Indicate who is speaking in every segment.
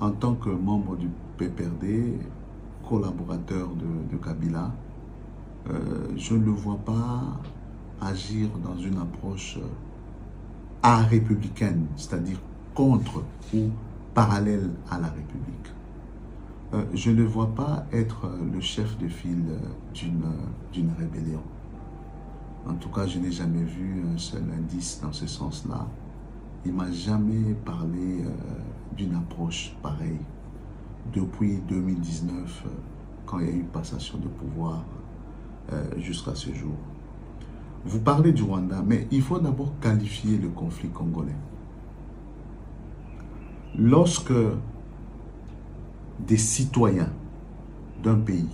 Speaker 1: en tant que membre du PPRD, collaborateur de Kabila, je ne le vois pas agir dans une approche républicaine, c'est-à-dire contre ou parallèle à la République. Je ne le vois pas être le chef de file d'une rébellion. En tout cas, je n'ai jamais vu un seul indice dans ce sens-là. Il ne m'a jamais parlé d'une approche pareille depuis 2019, quand il y a eu passation de pouvoir jusqu'à ce jour. Vous parlez du Rwanda, mais il faut d'abord qualifier le conflit congolais. Lorsque des citoyens d'un pays,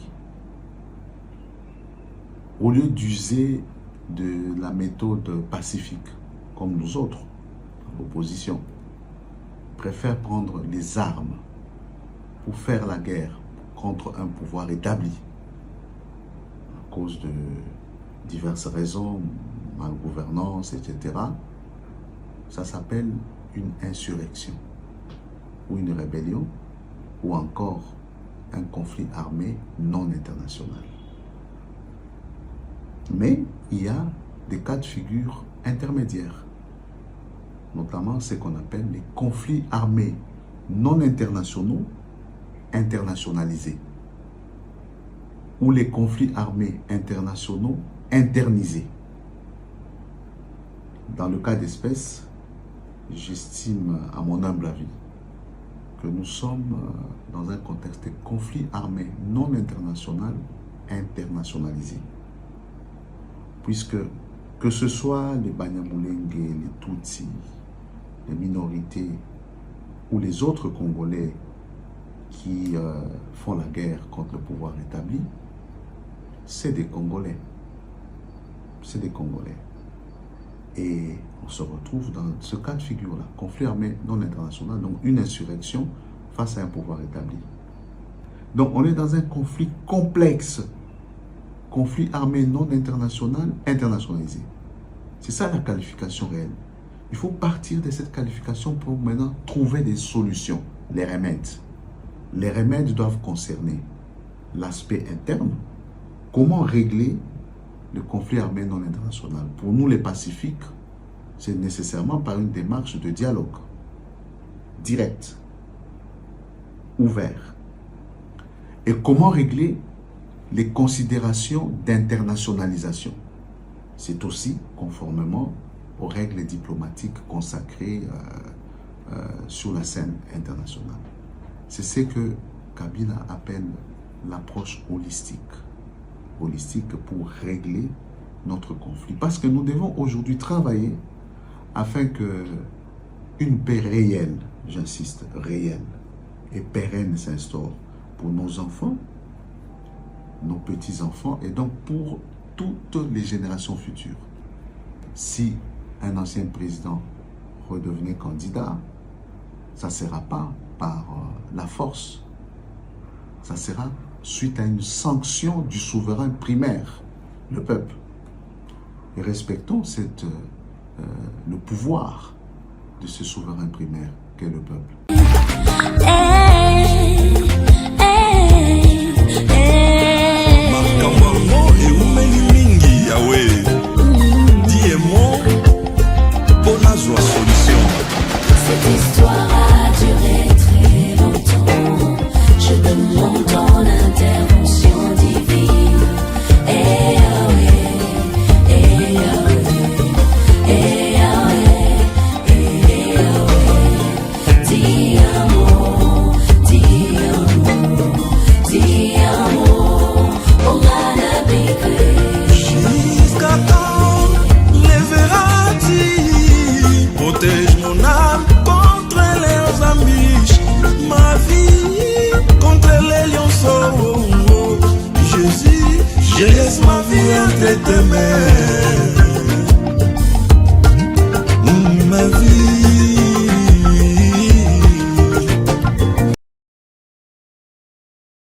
Speaker 1: au lieu d'user de la méthode pacifique, comme nous autres, l'opposition, préfèrent prendre les armes pour faire la guerre contre un pouvoir établi, à cause de diverses raisons, malgouvernance, etc., ça s'appelle une insurrection, ou une rébellion, ou encore un conflit armé non international. Mais il y a des cas de figure intermédiaires, notamment ce qu'on appelle les conflits armés non internationaux internationalisés, ou les conflits armés internationaux internisés. Dans le cas d'espèce, j'estime, à mon humble avis, que nous sommes dans un contexte de conflit armé non international internationalisé. Puisque, que ce soit les Banyamulenge, les Tutsis, les minorités ou les autres Congolais qui font la guerre contre le pouvoir établi, c'est des Congolais. C'est des Congolais. Et on se retrouve dans ce cas de figure-là, conflit armé non international, donc une insurrection face à un pouvoir établi. Donc on est dans un conflit complexe, conflit armé non international, internationalisé. C'est ça la qualification réelle. Il faut partir de cette qualification pour maintenant trouver des solutions, les remèdes. Les remèdes doivent concerner l'aspect interne, comment régler le conflit armé non international. Pour nous les pacifiques, c'est nécessairement par une démarche de dialogue, direct, ouvert. Et comment régler les considérations d'internationalisation. C'est aussi conformément aux règles diplomatiques consacrées sur la scène internationale. C'est ce que Kabila appelle l'approche holistique. Holistique pour régler notre conflit. Parce que nous devons aujourd'hui travailler afin que une paix réelle, j'insiste, réelle et pérenne s'instaure pour nos enfants, nos petits-enfants et donc pour toutes les générations futures. Si un ancien président redevenait candidat, ça ne sera pas par la force, ça sera suite à une sanction du souverain primaire, le peuple. Et respectons le pouvoir de ce souverain primaire qu'est le peuple.
Speaker 2: Cette histoire a duré très longtemps. Je demande ton intervention divine. Eh Yahweh, eh Yahweh, eh Yahweh, eh Yahweh. Ti amo, ti amo, ti amo. Ongana bikwe.
Speaker 3: Jusqu'à quand lèveras-tu? Protège mon âme contre les ambiches, ma vie contre les lionceaux. Jésus, je laisse ma vie entre tes mains.